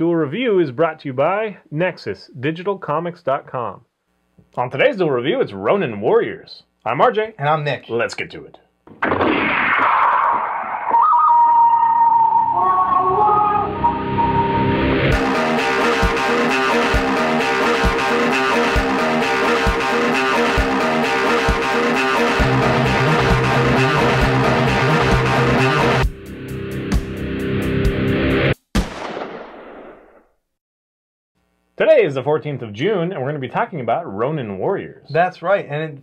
Duel Review is brought to you by NexusDigitalComics.com. On today's Duel Review, it's Ronin Warriors. I'm RJ. And I'm Nick. Let's get to it. Today is the 14th of June, and we're going to be talking about Ronin Warriors. That's right. And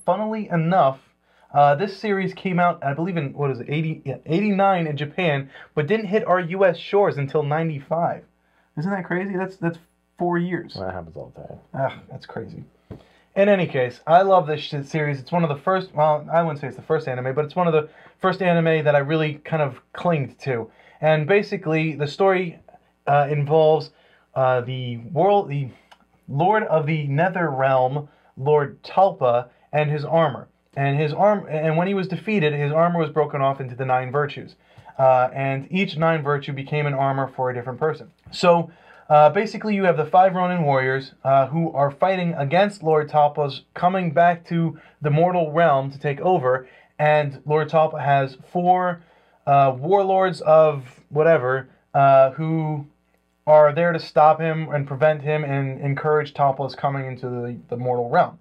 funnily enough, this series came out, I believe, in, 89 in Japan, but didn't hit our U.S. shores until 95. Isn't that crazy? That's 4 years. Well, that happens all the time. That's crazy. In any case, I love this series. It's one of the first, well, I wouldn't say it's the first anime, but it's one of the first anime that I really kind of clinged to. And basically, the story involves the Lord of the Nether Realm, Lord Talpa, and his armor. And when he was defeated, his armor was broken off into the 9 virtues. And each 9 virtue became an armor for a different person. So basically you have the 5 Ronin warriors who are fighting against Lord Talpa's coming back to the mortal realm to take over. And Lord Talpa has 4 warlords of whatever who are there to stop him and prevent him and encourage Talpa's coming into the mortal realm.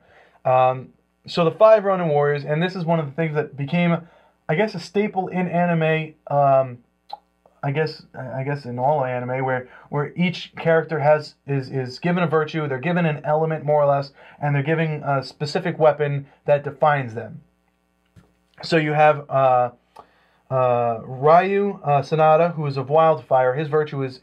So the 5 Ronin warriors, and this is one of the things that became, I guess, a staple in anime. I guess in all anime, where each character is given a virtue, they're given an element more or less, and they're given a specific weapon that defines them. So you have Ryu Sanada, who is of Wildfire. His virtue is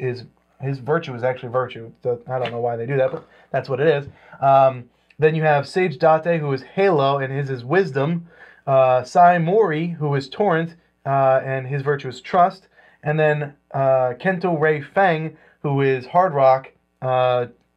actually virtue. So I don't know why they do that, but that's what it is. Then you have Sage Date, who is Halo, and his is Wisdom. Sai Mori, who is Torrent, and his virtue is Trust. And then Kento Rei Feng, who is Hard Rock,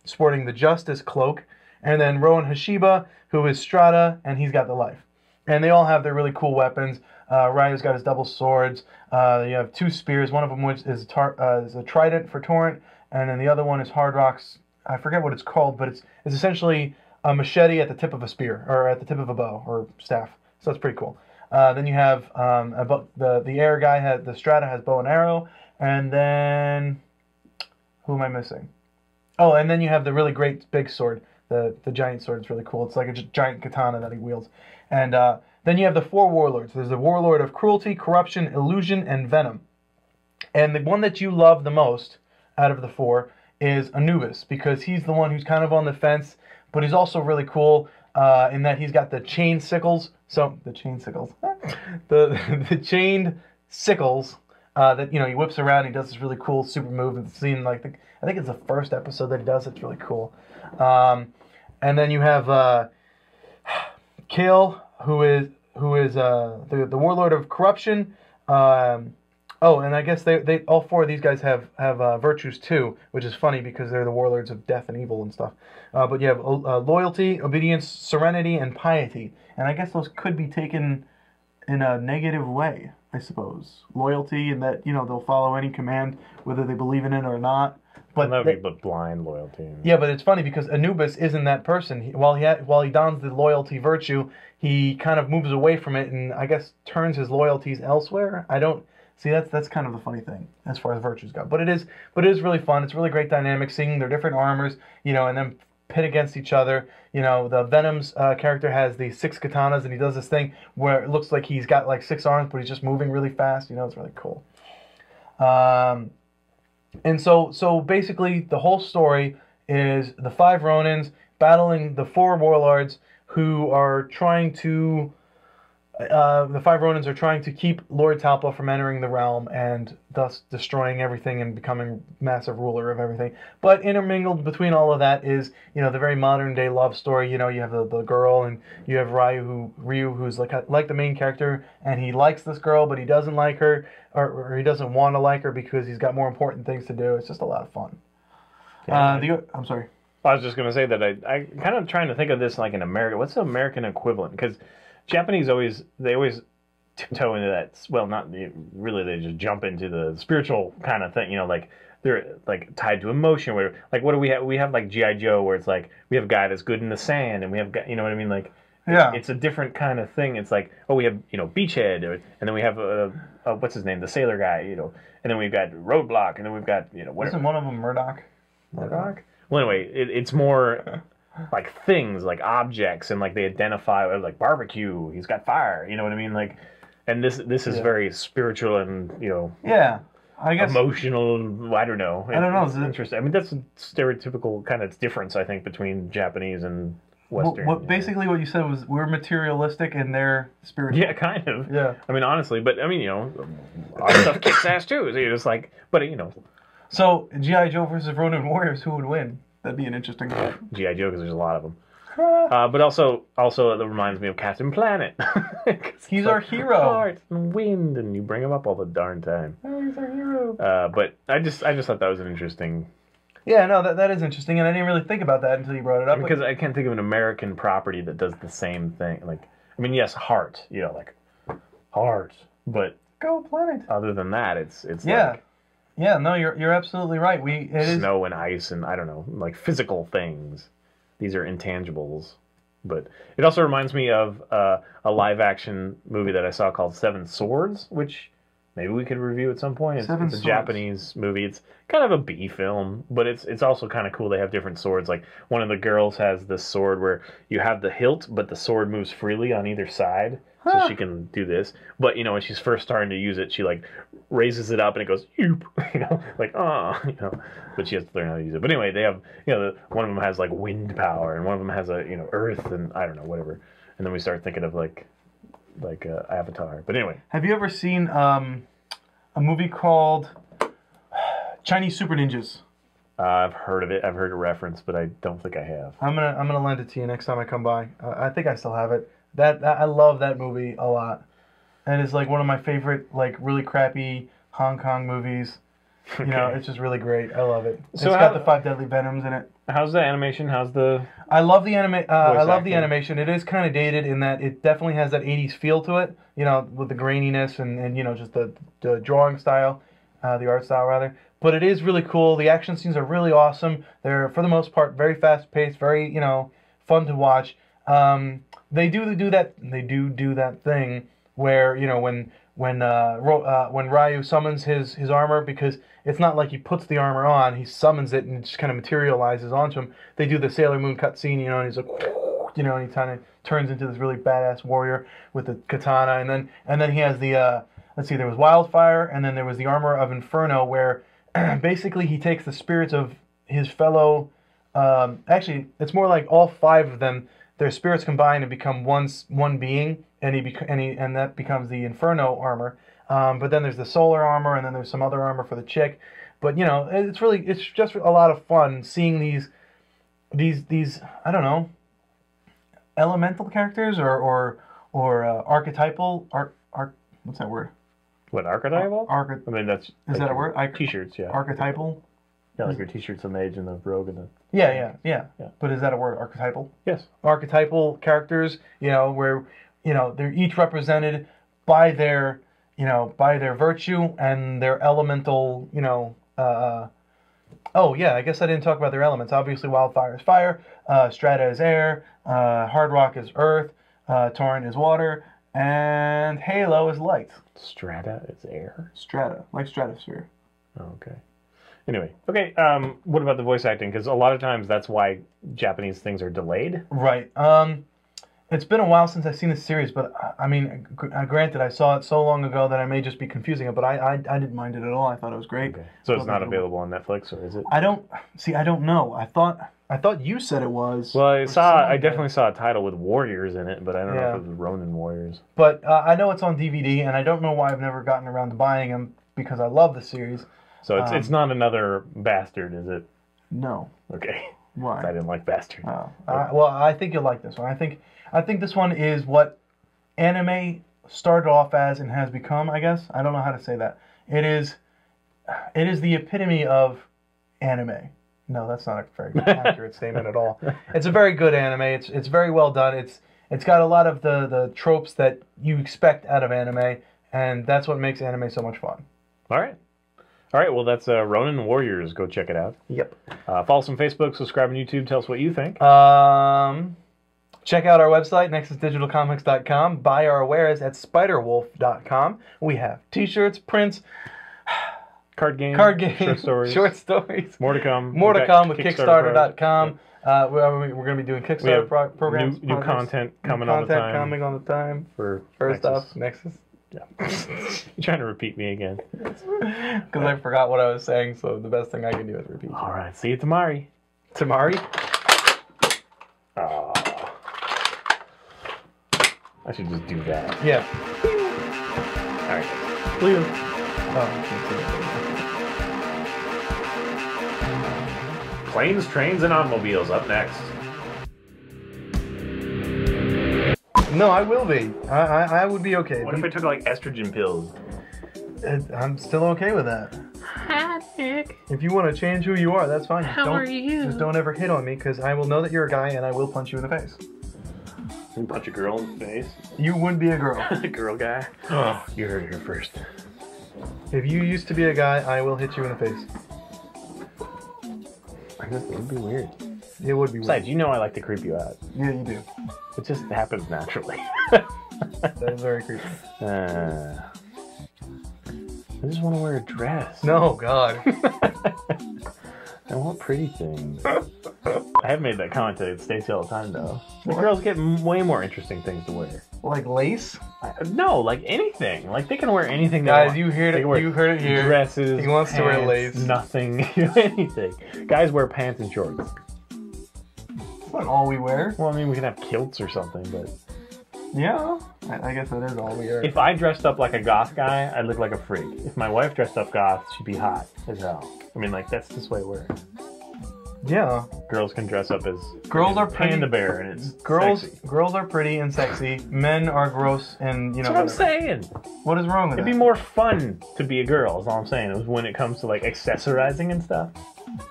sporting the Justice Cloak. And then Rowan Hashiba, who is Strata, and he's got the Life. And they all have their really cool weapons. Ryu's got his double swords. You have 2 spears. One of them which is a trident for Torrent, and then the other one is Hard Rock's. I forget what it's called, but it's essentially a machete at the tip of a spear, or at the tip of a bow or staff. So it's pretty cool. Then you have the air guy. The Strata has bow and arrow, and then who am I missing? Oh, and then you have the really great big sword. The giant sword is really cool. It's like a giant katana that he wields. And then you have the 4 warlords. There's the warlord of cruelty, corruption, illusion, and venom. And the one that you love the most out of the 4 is Anubis, because he's the one who's kind of on the fence, but he's also really cool in that he's got the chain sickles. So the chain sickles, the chained sickles that he whips around. He does this really cool super move. It's seen like I think it's the first episode that he does. It's really cool. And then you have Kale, who is the warlord of corruption. Oh, and I guess they all 4 of these guys have virtues too, which is funny because they're the warlords of death and evil and stuff. But you have loyalty, obedience, serenity, and piety. And I guess those could be taken in a negative way, I suppose. Loyalty, in that they'll follow any command whether they believe in it or not. But that would be blind loyalty. Yeah, but it's funny because Anubis isn't that person. While he dons the loyalty virtue, he kind of moves away from it and I guess turns his loyalties elsewhere. I don't see that's kind of the funny thing as far as virtues go. But it is really fun. It's really great dynamic seeing their different armors, and then pit against each other. The Venom's character has the 6 katanas, and he does this thing where it looks like he's got like 6 arms, but he's just moving really fast. It's really cool. And so basically the whole story is the 5 Ronins battling the 4 warlords who are trying to the 5 Ronins are trying to keep Lord Talpa from entering the realm and thus destroying everything and becoming massive ruler of everything. But intermingled between all of that is, the very modern day love story. You have the girl, and you have Ryu, who's like the main character, and he likes this girl, but he doesn't like her, or he doesn't want to like her because he's got more important things to do. It's just a lot of fun. I'm sorry. I was just going to say that I kind of trying to think of this like in America. What's the American equivalent? Because Japanese always tiptoe into that. Well, not really. They just jump into the spiritual kind of thing. Like they're like tied to emotion. Where like what do we have? We have like GI Joe, where it's like we have a guy that's good in the sand, and we have you know what I mean, like. Yeah. It's a different kind of thing. It's like, oh, we have, Beachhead, and then we have, what's his name, the sailor guy, and then we've got Roadblock, and then we've got, whatever. Isn't one of them Murdoch? Murdoch? Well, anyway, it's more like things, like objects, and like they identify, like barbecue, he's got fire, you know what I mean? Like, and this is very spiritual and, Yeah. I guess emotional. I don't know. I don't know. It's interesting. I mean, that's a stereotypical kind of difference, I think, between Japanese and Western. Basically what you said was we're materialistic and they're spiritual. Yeah, kind of. Yeah. I mean, honestly, but I mean, our stuff kicks ass too. So you're just like, but So G.I. Joe versus Ronin Warriors, who would win? That'd be an interesting fight. G.I. Joe, because there's a lot of them. But also it reminds me of Captain Planet. He's our hero. Heart and wind, and you bring him up all the darn time. Oh, he's our hero. But I just thought that was an interesting. Yeah, no, that is interesting, and I didn't really think about that until you brought it up. Because I can't think of an American property that does the same thing. Like, I mean, yes, Heart, like Heart, but Go Planet. Other than that, it's like, yeah, no, you're absolutely right. Snow and ice and I don't know, like physical things. These are intangibles. But it also reminds me of a live action movie that I saw called Seven Swords, which maybe we could review at some point. It's a Japanese movie. It's kind of a B film, but it's also kind of cool. They have different swords. Like one of the girls has this sword where you have the hilt, but the sword moves freely on either side, so she can do this. But when she's first starting to use it, she like raises it up and it goes, "Yoop," like But she has to learn how to use it. But anyway, they have one of them has like wind power, and one of them has a earth, and I don't know, whatever. And then we start thinking of like Avatar. But anyway, have you ever seen a movie called Chinese Super Ninjas? I've heard of it. I've heard a reference, but I don't think I have. I'm gonna lend it to you next time I come by. I think I still have it. That I love that movie a lot, and it's like one of my favorite like really crappy Hong Kong movies. Okay. It's just really great. I love it. So it's got the 5 Deadly Venoms in it. How's the animation? How's the? I love the I love the acting? animation. It is kind of dated in that it definitely has that 80s feel to it. With the graininess and just the drawing style, the art style rather. But it is really cool. The action scenes are really awesome. They're for the most part very fast paced, very fun to watch. They do that thing where when Ryu summons his armor, because it's not like he puts the armor on, he summons it and it just kind of materializes onto him. They do the Sailor Moon cutscene, and he's like, and he kind of turns into this really badass warrior with the katana, and then he has the let's see, there was Wildfire, and then there was the armor of Inferno, where basically he takes the spirits of his fellow. Actually, it's more like all 5 of them. Their spirits combine and become one being, and that becomes the Inferno armor. But then there's the solar armor, and then there's some other armor for the chick. But it's just a lot of fun seeing these I don't know, elemental characters or archetypal what's that word? What, archetypal? I mean, that's is like that a word? T-shirts, yeah. Archetypal. Yeah, like your T-shirts on the Mage and the Rogue and the. Yeah. But is that a word? Archetypal. Yes. Archetypal characters, where they're each represented by their virtue and their elemental, oh yeah, I guess I didn't talk about their elements. Obviously, Wildfire is fire, Strata is air, Hard Rock is earth, Torrent is water, and Halo is light. Strata is air? Strata, like stratosphere. Oh, okay. Anyway, okay, what about the voice acting? Because a lot of times that's why Japanese things are delayed. Right. It's been a while since I've seen this series, but I mean, granted, I saw it so long ago that I may just be confusing it, but I didn't mind it at all. I thought it was great. Okay. So it's not available on Netflix, or is it? I don't know. I thought you said it was. Well, I definitely saw a title with Warriors in it, but I don't know if it was Ronin Warriors. But I know it's on DVD, and I don't know why I've never gotten around to buying them, because I love the series. So it's not another Bastard, is it? No. Okay. Why? I didn't like Bastard. Oh. Well, I think you'll like this one. I think this one is what anime started off as and has become, I guess. I don't know how to say that. It is the epitome of anime. No, that's not a very accurate statement at all. It's a very good anime. It's very well done. It's got a lot of the tropes that you expect out of anime, and that's what makes anime so much fun. All right. All right, well, that's Ronin Warriors. Go check it out. Yep. Follow us on Facebook, subscribe on YouTube, tell us what you think. Check out our website, nexusdigitalcomics.com. Buy our wares at spiderwolf.com. We have t-shirts, prints, Card games, short stories. More to come. More to come with Kickstarter.com. We're going to be doing Kickstarter programs. New content coming all the time. Coming on the time. For First Nexus. off, Nexus. Yeah. You're trying to repeat me again. Because I forgot what I was saying, so the best thing I can do is repeat. All right, see you tomorrow. Tamari? Oh. I should just do that. Yeah. All right. Leo. Oh, Planes, Trains, and Automobiles up next. no, I will be. I would be okay. What if I took like estrogen pills? I'm still okay with that. Hi, Nick. If you want to change who you are, that's fine. How are you? Just don't ever hit on me, because I will know that you're a guy and I will punch you in the face. You punch a girl in the face? You would be a girl. A girl guy? Oh, you heard it here first. If you used to be a guy, I will hit you in the face. It would be weird. It would be weird. Besides, you know I like to creep you out. Yeah, you do. It just happens naturally. That is very creepy. I just want to wear a dress. No, God. I want pretty things. I have made that comment to Stacey all the time, though. The girls get way more interesting things to wear. Like lace? No, like anything. Like they can wear anything they Guys, want. you heard it. You heard it here. Dresses. He wants to wear pants, lace. Nothing. Anything. Guys wear pants and shorts. That's not all we wear. Well, I mean, we can have kilts or something, but Yeah. I guess that is all we wear. if I dressed up like a goth guy, I'd look like a freak. If my wife dressed up goth, she'd be hot as hell. I mean, like that's just the way it works. Yeah. Girls can dress up as Girls are pretty. panda bear, and it's Girls sexy. girls are pretty and sexy. Men are gross and, you know. That's what I'm saying. What is wrong with It'd that? be more fun to be a girl, is all I'm saying. It was when it comes to like accessorizing and stuff.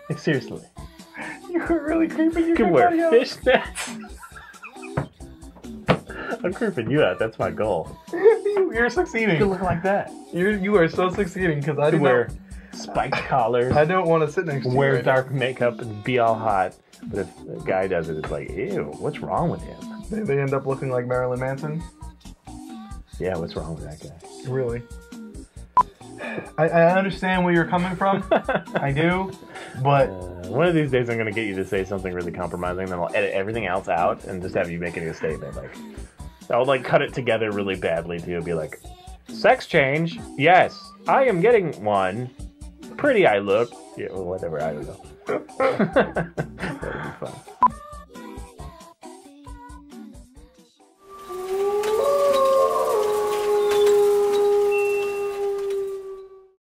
Like seriously. You're really creeping You can wear fishnets. I'm creeping you out, that's my goal. You're You succeeding. can look like that. You are so succeeding because I You do wear spiked collars, I don't want to sit next to you. wear right dark makeup and be all hot. But if a guy does it, it's like, ew, what's wrong with him? now. They end up looking like Marilyn Manson. Yeah, what's wrong with that guy? Really. I understand where you're coming from. I do, but One of these days I'm going to get you to say something really compromising, then I'll edit everything else out and just have you making a statement. Like, I'll like cut it together really badly too. Be like, sex change? Yes, I am getting one. Pretty I look. Yeah, well, whatever, I don't know.